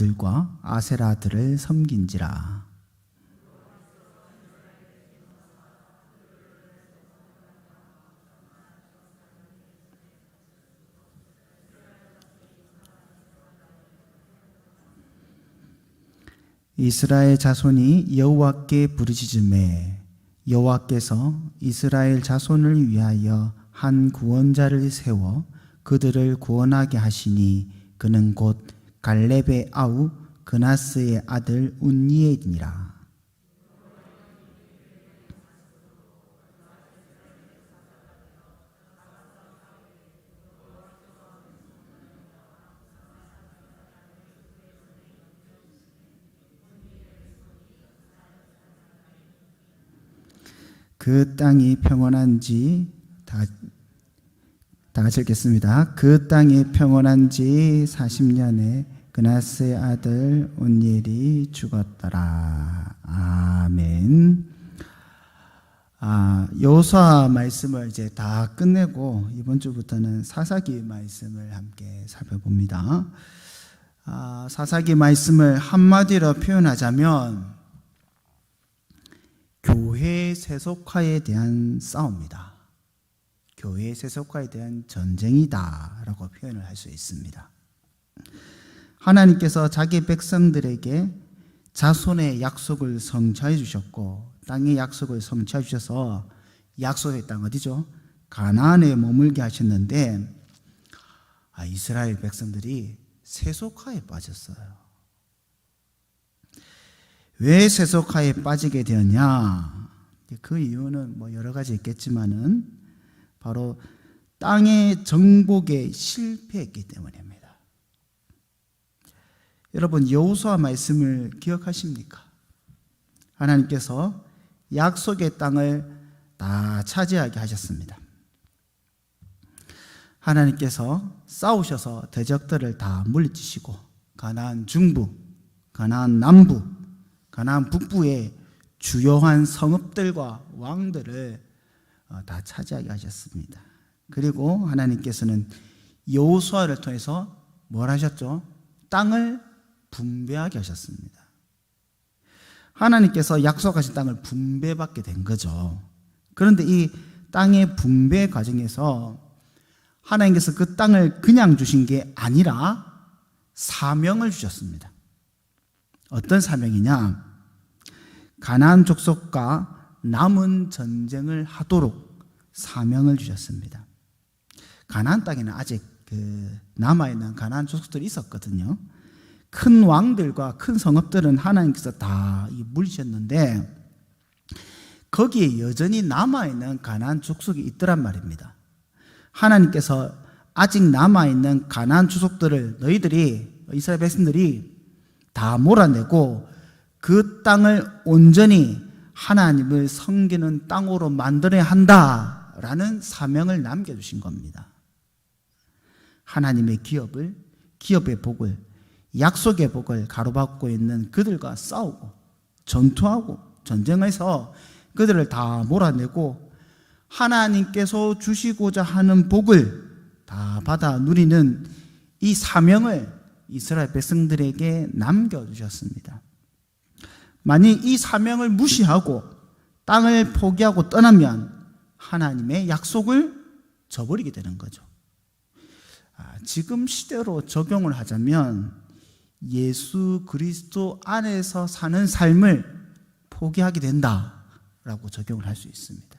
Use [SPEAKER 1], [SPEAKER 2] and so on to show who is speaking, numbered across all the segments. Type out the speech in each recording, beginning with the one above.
[SPEAKER 1] 바알들과 아세라들을 섬긴지라. 이스라엘 자손이 여호와께 부르짖음에 여호와께서 이스라엘 자손을 위하여 한 구원자를 세워 그들을 구원하게 하시니 그는 곧 갈렙의 아우 그나스의 아들 운니엘이니라. 그 땅이 평온한지 다 같이 읽겠습니다. 그 땅이 평온한지 40년에 그나스의 아들 온니엘이 죽었더라. 아멘. 여호수아 말씀을 이제 다 끝내고 이번 주부터는 사사기 말씀을 함께 살펴봅니다. 사사기 말씀을 한마디로 표현하자면 교회 세속화에 대한 싸움이다. 교회 세속화에 대한 전쟁이다라고 표현을 할 수 있습니다. 하나님께서 자기 백성들에게 자손의 약속을 성취해 주셨고 땅의 약속을 성취해 주셔서 약속의 땅 어디죠? 가나안에 머물게 하셨는데 이스라엘 백성들이 세속화에 빠졌어요. 왜 세속화에 빠지게 되었냐? 그 이유는 여러 가지 있겠지만은 바로 땅의 정복에 실패했기 때문입니다. 여러분 여호수아 말씀을 기억하십니까? 하나님께서 약속의 땅을 다 차지하게 하셨습니다. 하나님께서 싸우셔서 대적들을 다 물리치시고 가나안 중부, 가나안 남부, 가나안 북부의 주요한 성읍들과 왕들을 다 차지하게 하셨습니다. 그리고 하나님께서는 여호수아를 통해서 뭘 하셨죠? 땅을 분배하게 하셨습니다. 하나님께서 약속하신 땅을 분배받게 된 거죠. 그런데 이 땅의 분배 과정에서 하나님께서 그 땅을 그냥 주신 게 아니라 사명을 주셨습니다. 어떤 사명이냐? 가나안 족속과 남은 전쟁을 하도록 사명을 주셨습니다. 가나안 땅에는 아직 남아있는 가나안 족속들이 있었거든요. 큰 왕들과 큰 성읍들은 하나님께서 다 물리셨는데 거기에 여전히 남아있는 가나안 족속이 있더란 말입니다. 하나님께서 아직 남아있는 가나안 족속들을 너희들이 이스라엘 백성들이 다 몰아내고 그 땅을 온전히 하나님을 섬기는 땅으로 만들어야 한다라는 사명을 남겨주신 겁니다. 하나님의 기업의 복을, 약속의 복을 가로막고 있는 그들과 싸우고 전투하고 전쟁해서 그들을 다 몰아내고 하나님께서 주시고자 하는 복을 다 받아 누리는 이 사명을 이스라엘 백성들에게 남겨주셨습니다. 만약 이 사명을 무시하고 땅을 포기하고 떠나면 하나님의 약속을 저버리게 되는 거죠. 지금 시대로 적용을 하자면 예수 그리스도 안에서 사는 삶을 포기하게 된다라고 적용을 할 수 있습니다.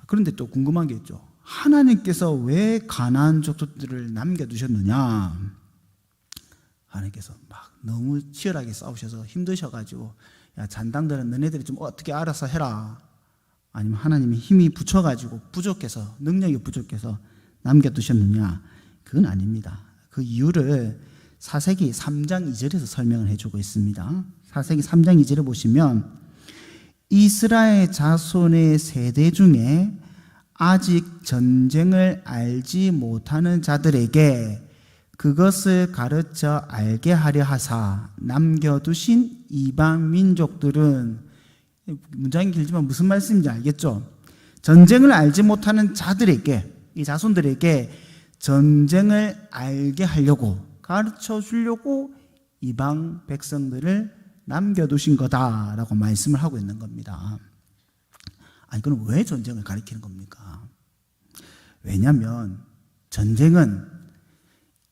[SPEAKER 1] 그런데 또 궁금한 게 있죠. 하나님께서 왜 가나안 족속들을 남겨두셨느냐? 하나님께서 막 너무 치열하게 싸우셔서 힘드셔가지고 야 잔당들은 너네들이 좀 어떻게 알아서 해라. 아니면 하나님이 힘이 붙여가지고 부족해서 능력이 부족해서 남겨두셨느냐? 그건 아닙니다. 그 이유를 사세기 3장 2절에서 설명을 해주고 있습니다. 사세기 3장 2절에 보시면 이스라엘 자손의 세대 중에 아직 전쟁을 알지 못하는 자들에게 그것을 가르쳐 알게 하려 하사 남겨두신 이방 민족들은, 문장이 길지만 무슨 말씀인지 알겠죠? 전쟁을 알지 못하는 자들에게, 이 자손들에게 전쟁을 알게 하려고 가르쳐 주려고 이방 백성들을 남겨두신 거다라고 말씀을 하고 있는 겁니다. 아니, 그럼 왜 전쟁을 가리키는 겁니까? 왜냐하면 전쟁은,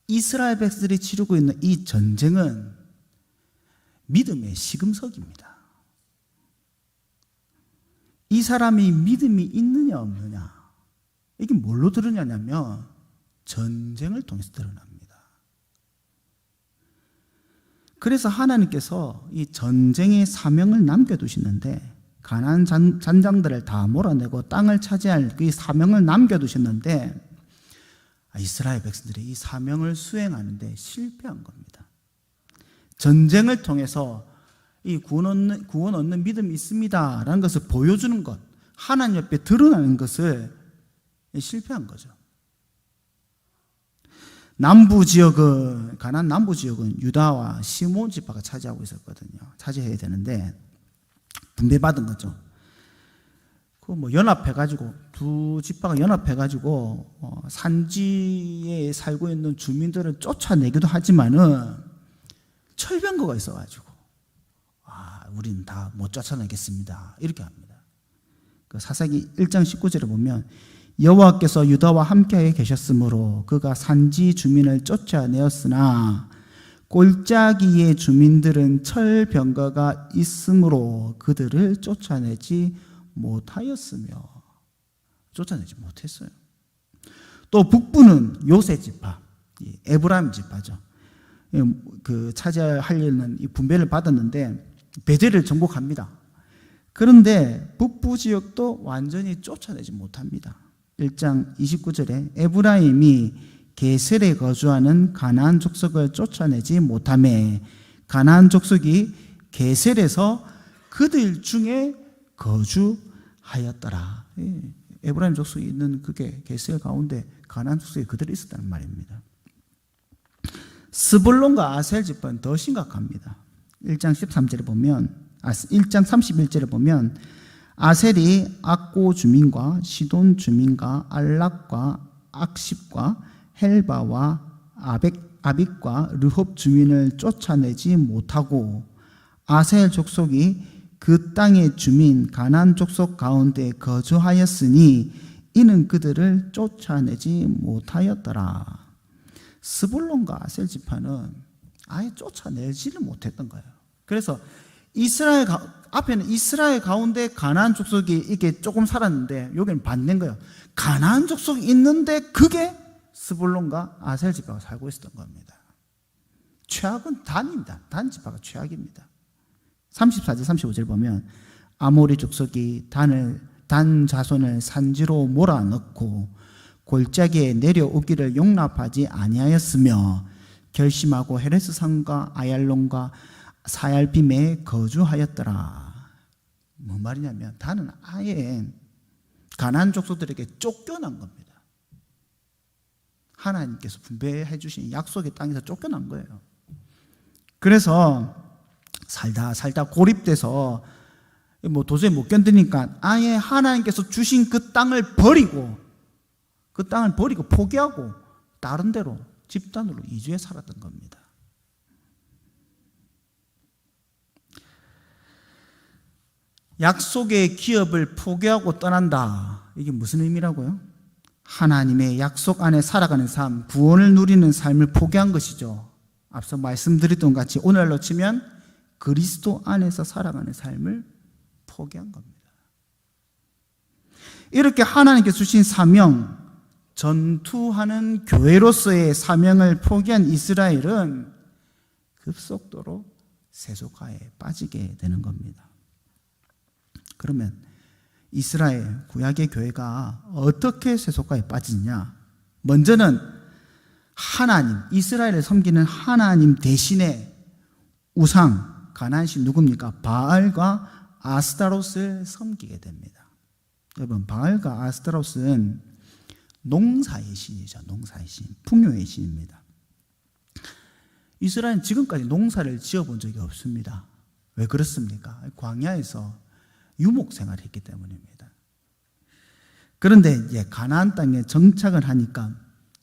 [SPEAKER 1] 이스라엘 백성들이 치르고 있는 이 전쟁은 믿음의 시금석입니다. 이 사람이 믿음이 있느냐 없느냐, 이게 뭘로 드러나냐면 전쟁을 통해서 드러납니다. 그래서 하나님께서 이 전쟁의 사명을 남겨두시는데, 가나안 잔장들을 다 몰아내고 땅을 차지할 그 사명을 남겨두셨는데, 이스라엘 백성들이 이 사명을 수행하는데 실패한 겁니다. 전쟁을 통해서 이 구원 얻는 믿음이 있습니다 라는 것을 보여주는 것, 하나님 옆에 드러나는 것을 실패한 거죠. 가나안 남부 지역은 유다와 시몬 지파가 차지하고 있었거든요. 차지해야 되는데 분배받은 거죠. 연합해가지고, 두 지파가 연합해가지고 산지에 살고 있는 주민들을 쫓아내기도 하지만은 철병거가 있어가지고, 우리는 다 못 쫓아내겠습니다, 이렇게 합니다. 사사기 1장 19절에 보면, 여호와께서 유다와 함께 계셨으므로 그가 산지 주민을 쫓아내었으나 골짜기의 주민들은 철병거가 있으므로 그들을 쫓아내지 못했어요. 또 북부는 요새 지파, 에브라임 지파죠. 차지하려는 이 분배를 받았는데 베델을 정복합니다. 그런데 북부 지역도 완전히 쫓아내지 못합니다. 1장 29절에 에브라임이 게셀에 거주하는 가나안 족속을 쫓아내지 못하매 가나안 족속이 게셀에서 그들 중에 거주하였더라. 에브라임 족속이 있는 그게 게셀 가운데 가나안 족속이 그대로 있었다는 말입니다. 스불론과 아셀 지파는 더 심각합니다. 1장 13절에 보면, 1장 31절에 보면, 아셀이 악고 주민과 시돈 주민과 알락과 악십과 헬바와 아빅과 르홉 주민을 쫓아내지 못하고 아셀 족속이 그 땅의 주민 가나안 족속 가운데 거주하였으니 이는 그들을 쫓아내지 못하였더라. 스불론과 아셀 지파는 아예 쫓아내지를 못했던 거예요. 그래서 앞에는 이스라엘 가운데 가나안 족속이 이게 조금 살았는데, 여기는 반대인 거예요. 가나안 족속이 있는데 그게 스불론과 아셀 지파가 살고 있었던 겁니다. 최악은 단입니다. 단 지파가 최악입니다. 34절 35절 보면, 아모리 족속이 단 자손을 산지로 몰아넣고 골짜기에 내려오기를 용납하지 아니하였으며 결심하고 헤레스산과 아얄론과 사얄빔에 거주하였더라. 뭔 말이냐면 단은 아예 가나안 족속들에게 쫓겨난 겁니다. 하나님께서 분배해 주신 약속의 땅에서 쫓겨난 거예요. 그래서 살다 고립돼서 도저히 못 견디니까 아예 하나님께서 주신 그 땅을 버리고 포기하고 다른 데로 집단으로 이주해 살았던 겁니다. 약속의 기업을 포기하고 떠난다. 이게 무슨 의미라고요? 하나님의 약속 안에 살아가는 삶, 구원을 누리는 삶을 포기한 것이죠. 앞서 말씀드렸던 같이 오늘날로 치면 그리스도 안에서 살아가는 삶을 포기한 겁니다. 이렇게 하나님께 주신 사명, 전투하는 교회로서의 사명을 포기한 이스라엘은 급속도로 세속화에 빠지게 되는 겁니다. 그러면 이스라엘 구약의 교회가 어떻게 세속화에 빠지냐? 먼저는 하나님, 이스라엘을 섬기는 하나님 대신에 우상, 가나안신 누굽니까? 바알과 아스타롯을 섬기게 됩니다. 여러분, 바알과 아스타롯은 농사의 신이죠. 농사의 신, 풍요의 신입니다. 이스라엘은 지금까지 농사를 지어본 적이 없습니다. 왜 그렇습니까? 광야에서 유목 생활을 했기 때문입니다. 그런데 이제 가나안 땅에 정착을 하니까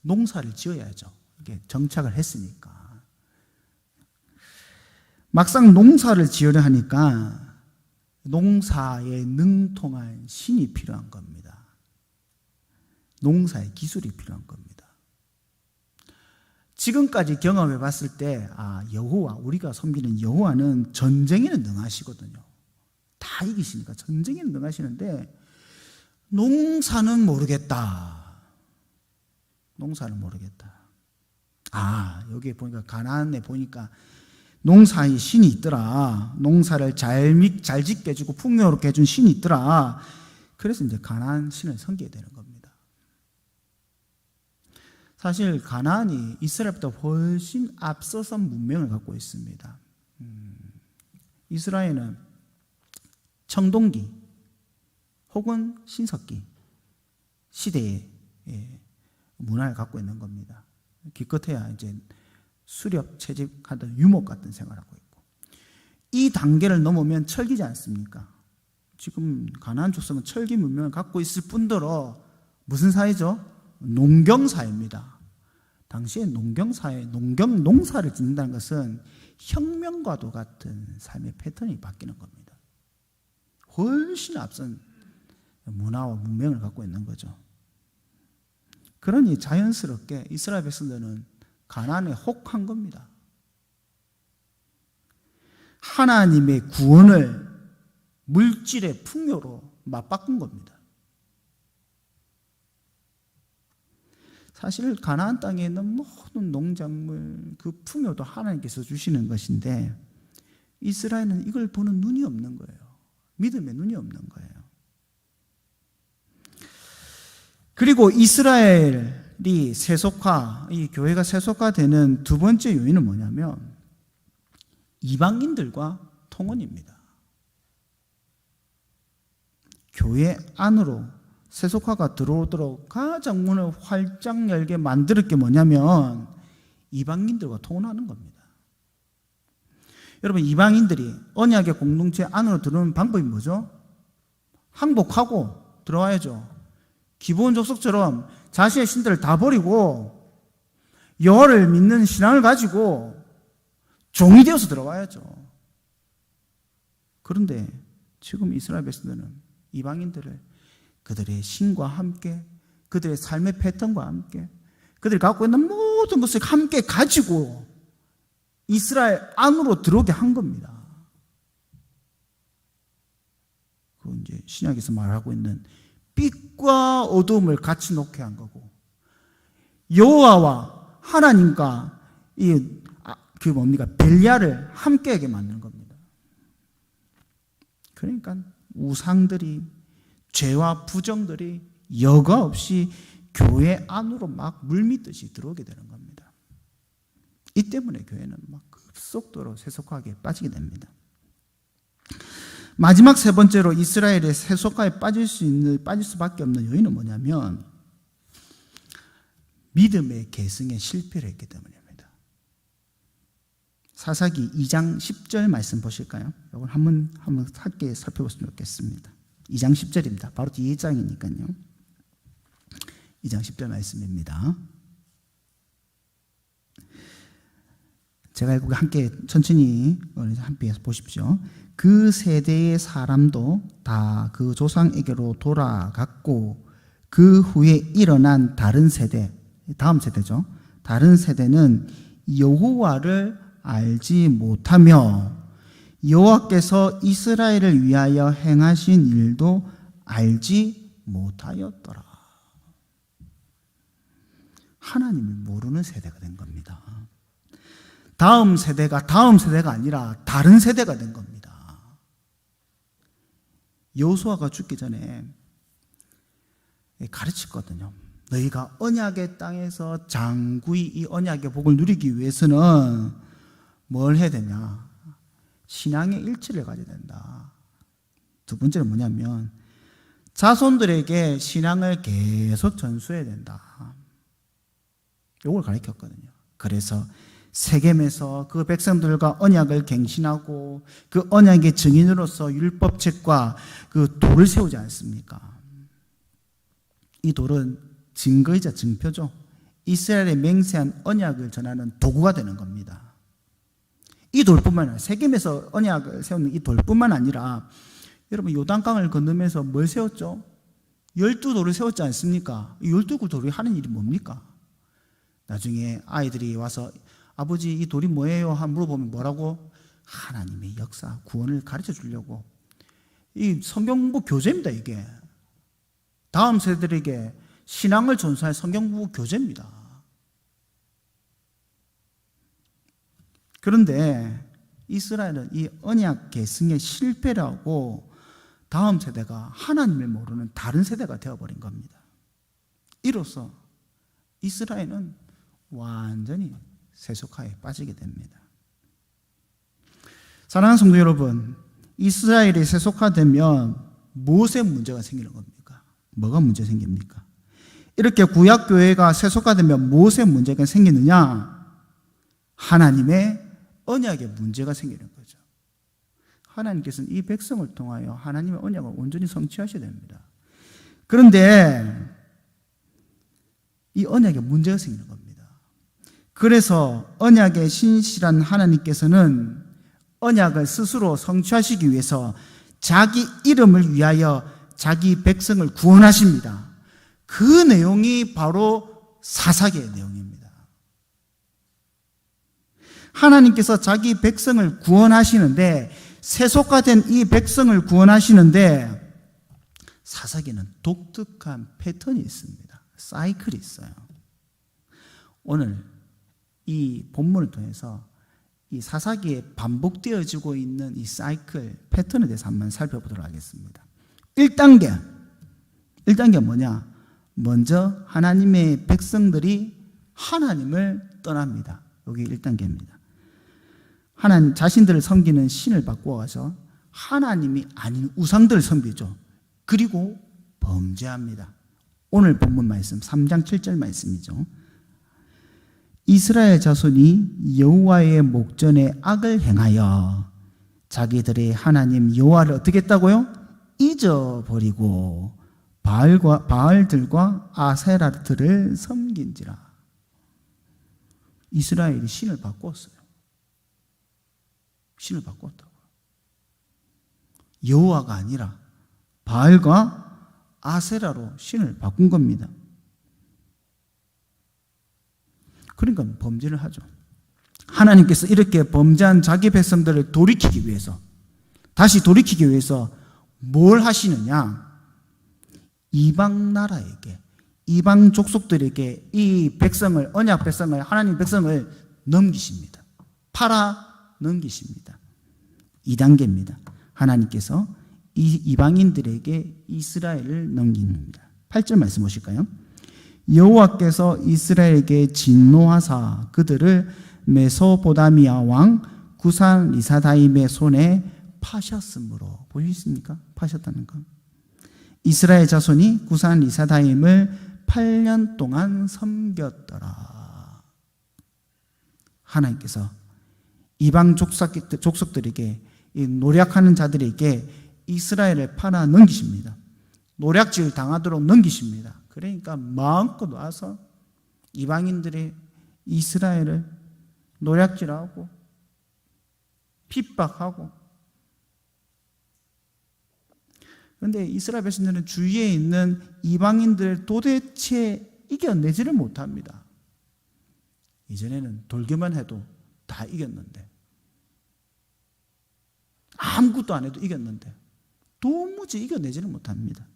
[SPEAKER 1] 농사를 지어야죠. 이게 정착을 했으니까. 막상 농사를 지으려 하니까 농사에 능통한 신이 필요한 겁니다. 농사의 기술이 필요한 겁니다. 지금까지 경험해 봤을 때, 여호와, 우리가 섬기는 여호와는 전쟁에는 능하시거든요. 다 이기시니까 전쟁에는 능하시는데, 농사는 모르겠다. 농사는 모르겠다. 여기에 보니까 가나안에 보니까 농사의 신이 있더라. 농사를 잘 짓게 해주고 풍요롭게 해준 신이 있더라. 그래서 이제 가나안 신을 섬겨야 되는 겁니다. 사실 가나안이 이스라엘보다 훨씬 앞서선 문명을 갖고 있습니다. 이스라엘은 청동기 혹은 신석기 시대의 문화를 갖고 있는 겁니다. 기껏해야 이제 수렵, 채집하던 유목 같은 생활을 하고 있고, 이 단계를 넘으면 철기지 않습니까? 지금 가나안 족속은 철기 문명을 갖고 있을 뿐더러 무슨 사회죠? 농경사회입니다. 당시에 농경사회, 농사를 짓는다는 것은 혁명과도 같은 삶의 패턴이 바뀌는 겁니다. 훨씬 앞선 문화와 문명을 갖고 있는 거죠. 그러니 자연스럽게 이스라엘 백성들은 가나안에 혹한 겁니다. 하나님의 구원을 물질의 풍요로 맞바꾼 겁니다. 사실 가나안 땅에 있는 모든 농작물 그 풍요도 하나님께서 주시는 것인데, 이스라엘은 이걸 보는 눈이 없는 거예요. 믿음의 눈이 없는 거예요. 그리고 이스라엘이 이 교회가 세속화되는 두 번째 요인은 뭐냐면 이방인들과 통혼입니다. 교회 안으로 세속화가 들어오도록 가장 문을 활짝 열게 만들 게 뭐냐면 이방인들과 통혼하는 겁니다. 여러분, 이방인들이 언약의 공동체 안으로 들어오는 방법이 뭐죠? 항복하고 들어와야죠. 기본 족속처럼 자신의 신들을 다 버리고 여호와를 믿는 신앙을 가지고 종이 되어서 들어와야죠. 그런데 지금 이스라엘 백성들은 이방인들을 그들의 신과 함께, 그들의 삶의 패턴과 함께, 그들이 갖고 있는 모든 것을 함께 가지고 이스라엘 안으로 들어오게 한 겁니다. 그 이제 신약에서 말하고 있는 빛과 어둠을 같이 놓게 한 거고, 여호와와 하나님과 벨리알을 함께하게 만드는 겁니다. 그러니까 우상들이, 죄와 부정들이 여과 없이 교회 안으로 막 물밀듯이 들어오게 되는 겁니다. 이 때문에 교회는 막 급속도로 세속화하게 빠지게 됩니다. 마지막 세 번째로 이스라엘의 세속화에 빠질 수밖에 없는 요인은 뭐냐면 믿음의 계승에 실패를 했기 때문입니다. 사사기 2장 10절 말씀 보실까요? 이걸 한번 함께 살펴보시면 좋겠습니다. 2장 10절입니다. 바로 뒤에 장이니까요. 2장 10절 말씀입니다. 제가 읽고 함께 천천히 함께 보십시오. 그 세대의 사람도 다 그 조상에게로 돌아갔고, 그 후에 일어난 다른 세대, 다음 세대죠. 다른 세대는 여호와를 알지 못하며 여호와께서 이스라엘을 위하여 행하신 일도 알지 못하였더라. 하나님을 모르는 세대가 된 겁니다. 다음 세대가 아니라 다른 세대가 된 겁니다. 여호수아가 죽기 전에 가르쳤거든요. 너희가 언약의 땅에서 장구히 이 언약의 복을 누리기 위해서는 뭘 해야 되냐? 신앙의 일치를 가져야 된다. 두 번째는 뭐냐면 자손들에게 신앙을 계속 전수해야 된다. 이걸 가르쳤거든요. 그래서 세겜에서 그 백성들과 언약을 갱신하고 그 언약의 증인으로서 율법책과 그 돌을 세우지 않습니까? 이 돌은 증거이자 증표죠. 이스라엘의 맹세한 언약을 전하는 도구가 되는 겁니다. 이 돌뿐만 아니라 세겜에서 언약을 세우는 이 돌뿐만 아니라 여러분 요단강을 건너면서 뭘 세웠죠? 12돌을 세웠지 않습니까? 이 12돌이 하는 일이 뭡니까? 나중에 아이들이 와서 아버지 이 돌이 뭐예요? 물어보면 뭐라고? 하나님의 역사, 구원을 가르쳐 주려고. 이 성경공부 교재입니다, 이게. 다음 세대들에게 신앙을 전수할 성경공부 교재입니다. 그런데 이스라엘은 이 언약 계승에 실패를 하고 다음 세대가 하나님을 모르는 다른 세대가 되어버린 겁니다. 이로써 이스라엘은 완전히 세속화에 빠지게 됩니다. 사랑하는 성도 여러분, 이스라엘이 세속화되면 무엇에 문제가 생기는 겁니까? 뭐가 문제 생깁니까? 이렇게 구약교회가 세속화되면 무엇에 문제가 생기느냐? 하나님의 언약에 문제가 생기는 거죠. 하나님께서는 이 백성을 통하여 하나님의 언약을 온전히 성취하셔야 됩니다. 그런데 이 언약에 문제가 생기는 겁니다. 그래서 언약의 신실한 하나님께서는 언약을 스스로 성취하시기 위해서 자기 이름을 위하여 자기 백성을 구원하십니다. 그 내용이 바로 사사기의 내용입니다. 하나님께서 자기 백성을 구원하시는데, 세속화된 이 백성을 구원하시는데 사사기는 독특한 패턴이 있습니다. 사이클이 있어요. 오늘 이 본문을 통해서 이 사사기에 반복되어지고 있는 이 사이클, 패턴에 대해서 한번 살펴보도록 하겠습니다. 1단계 뭐냐? 먼저 하나님의 백성들이 하나님을 떠납니다. 여기 1단계입니다. 하나님 자신들을 섬기는 신을 바꾸어서 하나님이 아닌 우상들을 섬기죠. 그리고 범죄합니다. 오늘 본문 말씀 3장 7절 말씀이죠. 이스라엘 자손이 여호와의 목전에 악을 행하여 자기들의 하나님 여호와를 어떻게 했다고요? 잊어버리고 바알들과 아세라들을 섬긴지라. 이스라엘이 신을 바꿨어요. 신을 바꿨다고. 여호와가 아니라 바알과 아세라로 신을 바꾼 겁니다. 그러니까 범죄를 하죠. 하나님께서 이렇게 범죄한 자기 백성들을 돌이키기 위해서, 다시 돌이키기 위해서 뭘 하시느냐? 이방 나라에게, 이방 족속들에게 이 백성을, 언약 백성을, 하나님 백성을 넘기십니다. 팔아 넘기십니다. 2단계입니다. 하나님께서 이 이방인들에게 이스라엘을 넘깁니다. 8절 말씀 보실까요? 여호와께서 이스라엘에게 진노하사 그들을 메소포다미아 왕 구산 리사다임의 손에 파셨으므로. 보이십니까? 파셨다는 것. 이스라엘 자손이 구산 리사다임을 8년 동안 섬겼더라. 하나님께서 이방 족속들에게, 노략하는 자들에게 이스라엘을 팔아 넘기십니다. 노략질 당하도록 넘기십니다. 그러니까 마음껏 와서 이방인들의 이스라엘을 노략질하고 핍박하고. 그런데 이스라엘 백성들은 주위에 있는 이방인들을 도대체 이겨내지를 못합니다. 이전에는 돌기만 해도 다 이겼는데, 아무것도 안 해도 이겼는데 도무지 이겨내지를 못합니다.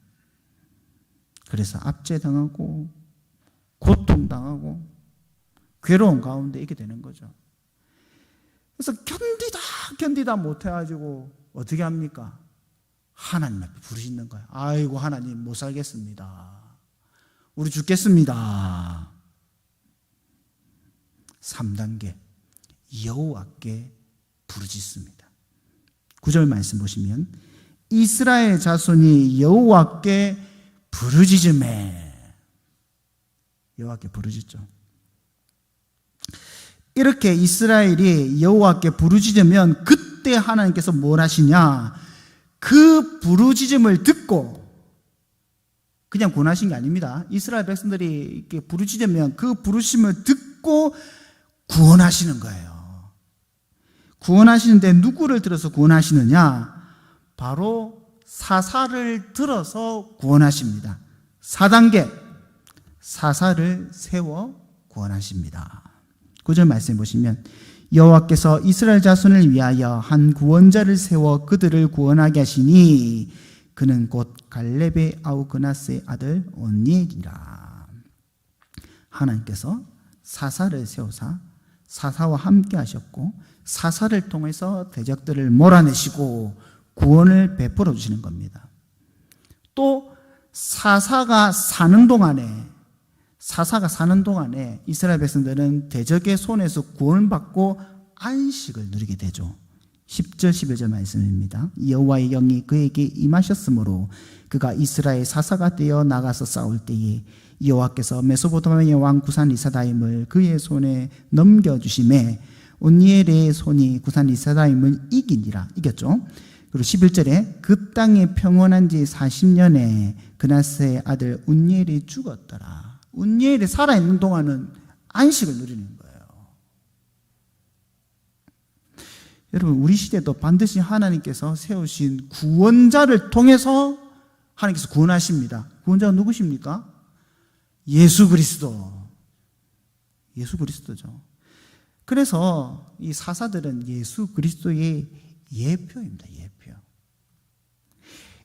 [SPEAKER 1] 그래서 압제당하고 고통당하고 괴로운 가운데 있게 되는 거죠. 그래서 견디다 못해가지고 어떻게 합니까? 하나님 앞에 부르짖는 거예요. 아이고 하나님 못 살겠습니다. 우리 죽겠습니다. 3단계, 여호와께 부르짖습니다. 9절 말씀 보시면 이스라엘 자손이 여호와께 부르짖음에, 여호와께 부르짖죠. 이렇게 이스라엘이 여호와께 부르짖으면 그때 하나님께서 뭘 하시냐? 그 부르짖음을 듣고, 그냥 구원하신 게 아닙니다. 이스라엘 백성들이 이렇게 부르짖으면 그 부르짖음을 듣고 구원하시는 거예요. 구원하시는데 누구를 들어서 구원하시느냐? 바로 사사를 들어서 구원하십니다. 4단계 사사를 세워 구원하십니다. 9절 말씀 보시면 여호와께서 이스라엘 자손을 위하여 한 구원자를 세워 그들을 구원하게 하시니 그는 곧 갈렙의 아우 그나스의 아들 온니엘이라. 하나님께서 사사를 세우사 사사와 함께 하셨고 사사를 통해서 대적들을 몰아내시고 구원을 베풀어 주시는 겁니다. 또 사사가 사는 동안에 이스라엘 백성들은 대적의 손에서 구원받고 안식을 누리게 되죠. 10절 11절 말씀입니다. 여호와의 영이 그에게 임하셨으므로 그가 이스라엘 사사가 되어 나가서 싸울 때에 여호와께서 메소포타미아 왕 구산 리사다임을 그의 손에 넘겨주심에 온니엘의 손이 구산 리사다임을 이겼죠. 그리고 11절에 그 땅에 평온한 지 40년에 그나스의 아들 온니엘이 죽었더라. 온니엘이 살아있는 동안은 안식을 누리는 거예요. 여러분, 우리 시대도 반드시 하나님께서 세우신 구원자를 통해서 하나님께서 구원하십니다. 구원자가 누구십니까? 예수 그리스도죠. 그래서 이 사사들은 예수 그리스도의 예표입니다. 예표.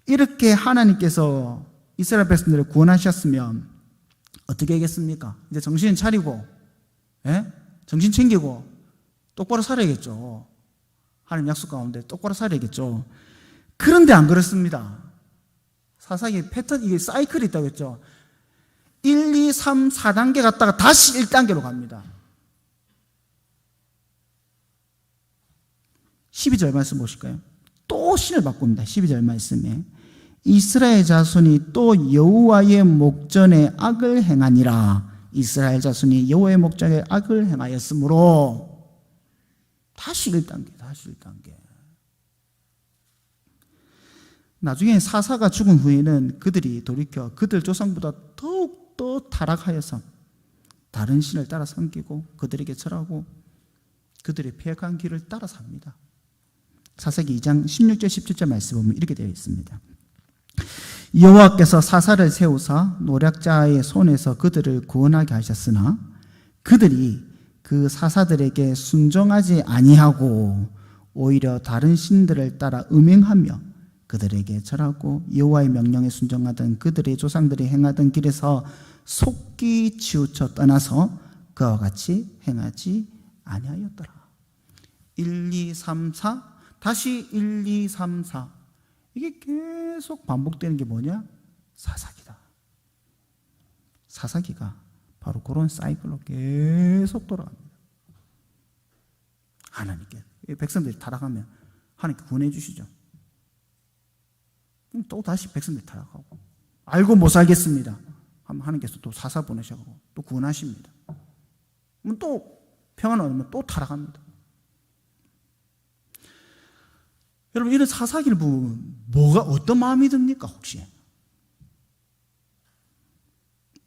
[SPEAKER 1] 이렇게 하나님께서 이스라엘 백성들을 구원하셨으면 어떻게 하겠습니까? 이제 정신 차리고, 정신 챙기고 똑바로 살아야겠죠. 하나님 약속 가운데 똑바로 살아야겠죠. 그런데 안 그렇습니다. 사사기 패턴, 이게 사이클이 있다고 했죠. 1, 2, 3, 4단계 갔다가 다시 1단계로 갑니다. 12절 말씀 보실까요? 또 신을 바꿉니다. 12절 말씀에 이스라엘 자손이 또 여호와의 목전에 악을 행하니라. 이스라엘 자손이 여호와의 목전에 악을 행하였으므로 다시 1단계. 나중에 사사가 죽은 후에는 그들이 돌이켜 그들 조상보다 더욱더 타락하여서 다른 신을 따라 섬기고 그들에게 절하고 그들의 폐역한 길을 따라 삽니다. 사사기 2장 16절 17절 말씀 보면 이렇게 되어 있습니다. 여호와께서 사사를 세우사 노략자의 손에서 그들을 구원하게 하셨으나 그들이 그 사사들에게 순종하지 아니하고 오히려 다른 신들을 따라 음행하며 그들에게 절하고 여호와의 명령에 순종하던 그들의 조상들이 행하던 길에서 속기 치우쳐 떠나서 그와 같이 행하지 아니하였더라. 1, 2, 3, 4 다시 1, 2, 3, 4 이게 계속 반복되는 게 뭐냐? 사사기다. 사사기가 바로 그런 사이클로 계속 돌아갑니다. 하나님께 백성들이 타락하면 하나님께 구원해 주시죠. 또 다시 백성들이 타락하고 알고 못 살겠습니다. 하나님께서 또 사사 보내셔서 또 구원하십니다. 또 평안 얻으면 또 타락합니다. 여러분, 이런 사사기를 보면 어떤 마음이 듭니까? 혹시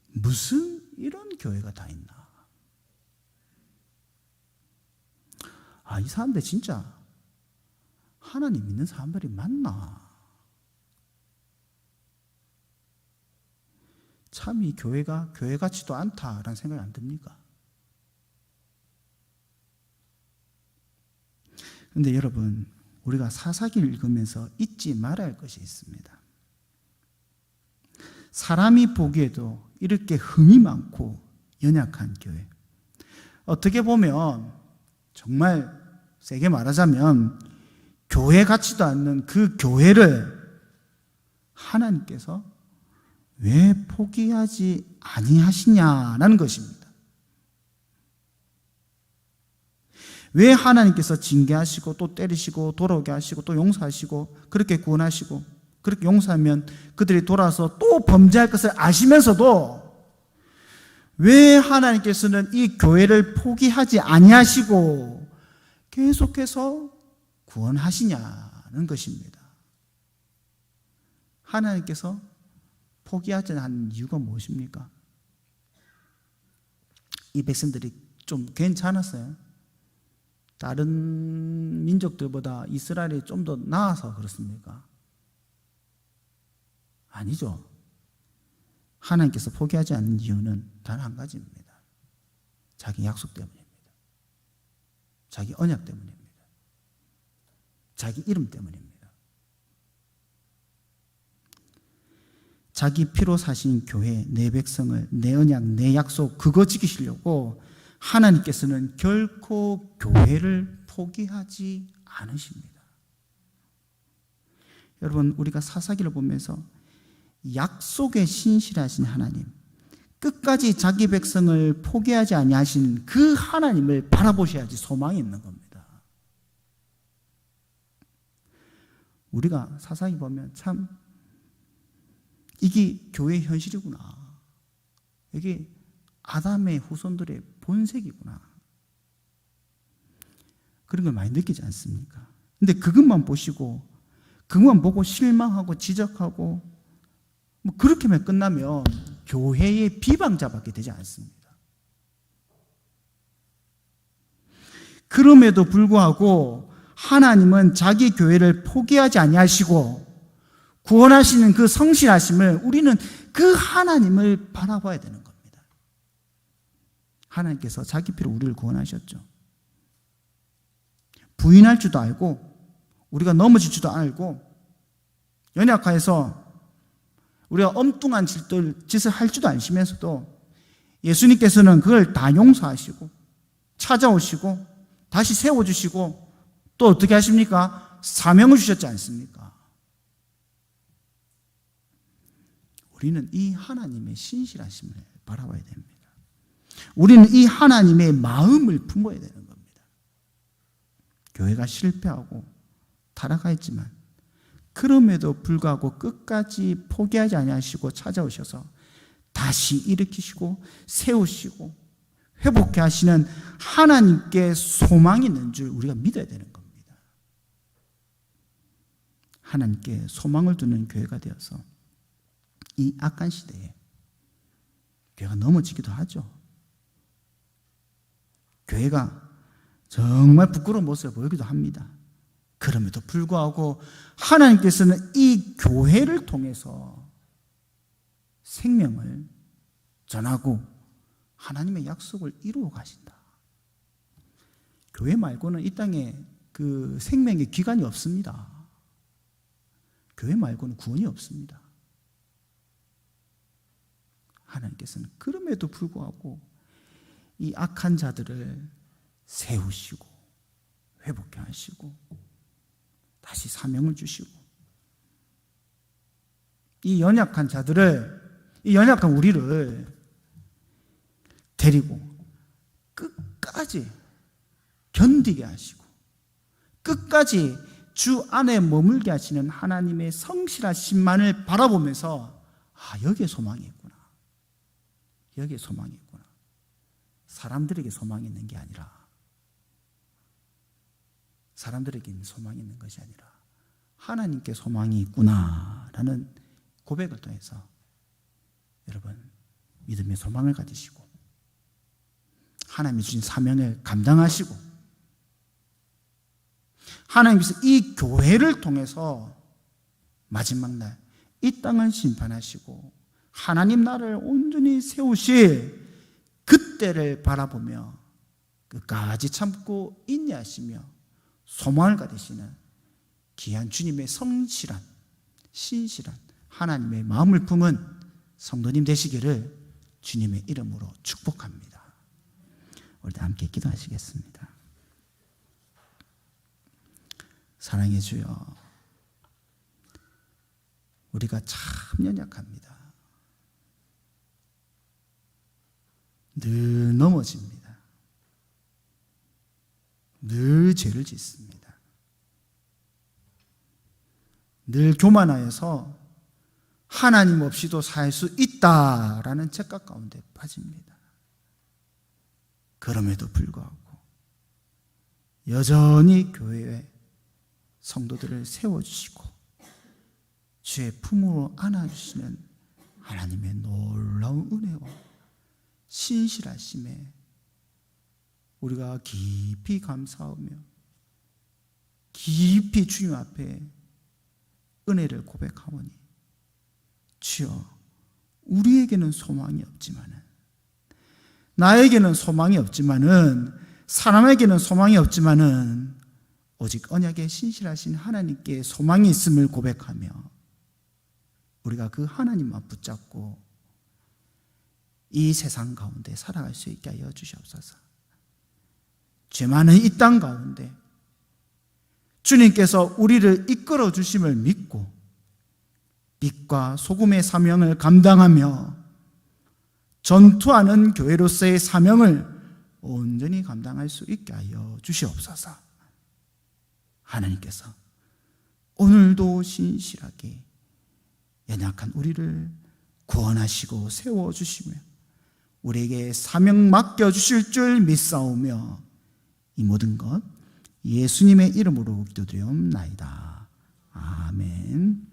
[SPEAKER 1] 무슨 이런 교회가 다 있나? 이 사람들 진짜 하나님 믿는 사람들이 맞나? 참 이 교회가 교회 같지도 않다라는 생각이 안 듭니까? 그런데 여러분, 우리가 사사기를 읽으면서 잊지 말아야 할 것이 있습니다. 사람이 보기에도 이렇게 흠이 많고 연약한 교회, 어떻게 보면 정말 세게 말하자면 교회 같지도 않는 그 교회를 하나님께서 왜 포기하지 아니하시냐라는 것입니다. 왜 하나님께서 징계하시고 또 때리시고 돌아오게 하시고 또 용서하시고 그렇게 구원하시고 그렇게 용서하면 그들이 돌아와서 또 범죄할 것을 아시면서도 왜 하나님께서는 이 교회를 포기하지 아니하시고 계속해서 구원하시냐는 것입니다. 하나님께서 포기하지 않는 이유가 무엇입니까? 이 백성들이 좀 괜찮았어요. 다른 다른 민족들보다 이스라엘이 좀 더 나아서 그렇습니까? 아니죠. 하나님께서 포기하지 않는 이유는 단 한 가지입니다. 자기 약속 때문입니다. 자기 언약 때문입니다. 자기 이름 때문입니다. 자기 피로 사신 교회, 내 백성을, 내 언약, 내 약속, 그거 지키시려고 하나님께서는 결코 교회를 포기하지 않으십니다. 여러분, 우리가 사사기를 보면서 약속에 신실하신 하나님, 끝까지 자기 백성을 포기하지 아니하신 그 하나님을 바라보셔야지 소망이 있는 겁니다. 우리가 사사기 보면 참 이게 교회의 현실이구나. 이게 아담의 후손들의 본색이구나. 그런 걸 많이 느끼지 않습니까? 근데 그것만 보시고 그것만 보고 실망하고 지적하고 뭐 그렇게만 끝나면 교회의 비방자밖에 되지 않습니다. 그럼에도 불구하고 하나님은 자기 교회를 포기하지 아니하시고 구원하시는 그 성실하심을 우리는 그 하나님을 바라봐야 되는 겁니다. 하나님께서 자기 피로 우리를 구원하셨죠. 부인할 줄도 알고 우리가 넘어질 줄도 알고 연약하여서 우리가 엉뚱한 짓을 할 줄도 아시면서도 예수님께서는 그걸 다 용서하시고 찾아오시고 다시 세워주시고 또 어떻게 하십니까? 사명을 주셨지 않습니까? 우리는 이 하나님의 신실하심을 바라봐야 됩니다. 우리는 이 하나님의 마음을 품어야 되는 겁니다. 교회가 실패하고 타락하였지만 그럼에도 불구하고 끝까지 포기하지 아니하시고 찾아오셔서 다시 일으키시고 세우시고 회복해 하시는 하나님께 소망이 있는 줄 우리가 믿어야 되는 겁니다. 하나님께 소망을 두는 교회가 되어서 이 악한 시대에 교회가 넘어지기도 하죠. 교회가 정말 부끄러운 모습을 보이기도 합니다. 그럼에도 불구하고 하나님께서는 이 교회를 통해서 생명을 전하고 하나님의 약속을 이루어 가신다. 교회 말고는 이 땅에 그 생명의 기관이 없습니다. 교회 말고는 구원이 없습니다. 하나님께서는 그럼에도 불구하고 이 악한 자들을 세우시고 회복해 하시고 다시 사명을 주시고 이 연약한 자들을, 이 연약한 우리를 데리고 끝까지 견디게 하시고 끝까지 주 안에 머물게 하시는 하나님의 성실하심만을 바라보면서 여기에 소망이 있구나. 여기에 소망이 있구나. 사람들에게 소망이 있는 게 아니라 사람들에게 소망이 있는 것이 아니라 하나님께 소망이 있구나라는 고백을 통해서 여러분 믿음의 소망을 가지시고 하나님이 주신 사명을 감당하시고 하나님께서 이 교회를 통해서 마지막 날 이 땅을 심판하시고 하나님 나라를 온전히 세우실 그때를 바라보며 끝까지 참고 인내하시며 소망을 가지시는 귀한 주님의 성실한 신실한 하나님의 마음을 품은 성도님 되시기를 주님의 이름으로 축복합니다. 우리 다 함께 기도하시겠습니다. 사랑의 주여, 우리가 참 연약합니다. 늘 넘어집니다. 늘 죄를 짓습니다. 늘 교만하여서 하나님 없이도 살 수 있다라는 착각 가운데 빠집니다. 그럼에도 불구하고 여전히 교회에 성도들을 세워주시고 주의 품으로 안아주시는 하나님의 놀라운 은혜와 신실하심에 우리가 깊이 감사하며 깊이 주님 앞에 은혜를 고백하오니 주여, 우리에게는 소망이 없지만은, 나에게는 소망이 없지만은, 사람에게는 소망이 없지만은 오직 언약에 신실하신 하나님께 소망이 있음을 고백하며 우리가 그 하나님만 붙잡고 이 세상 가운데 살아갈 수 있게 하여 주시옵소서. 죄 많은 이 땅 가운데 주님께서 우리를 이끌어 주심을 믿고 빛과 소금의 사명을 감당하며 전투하는 교회로서의 사명을 온전히 감당할 수 있게 하여 주시옵소서. 하나님께서 오늘도 신실하게 연약한 우리를 구원하시고 세워주시며 우리에게 사명 맡겨주실 줄 믿사오며 이 모든 것 예수님의 이름으로 기도드리옵나이다. 아멘.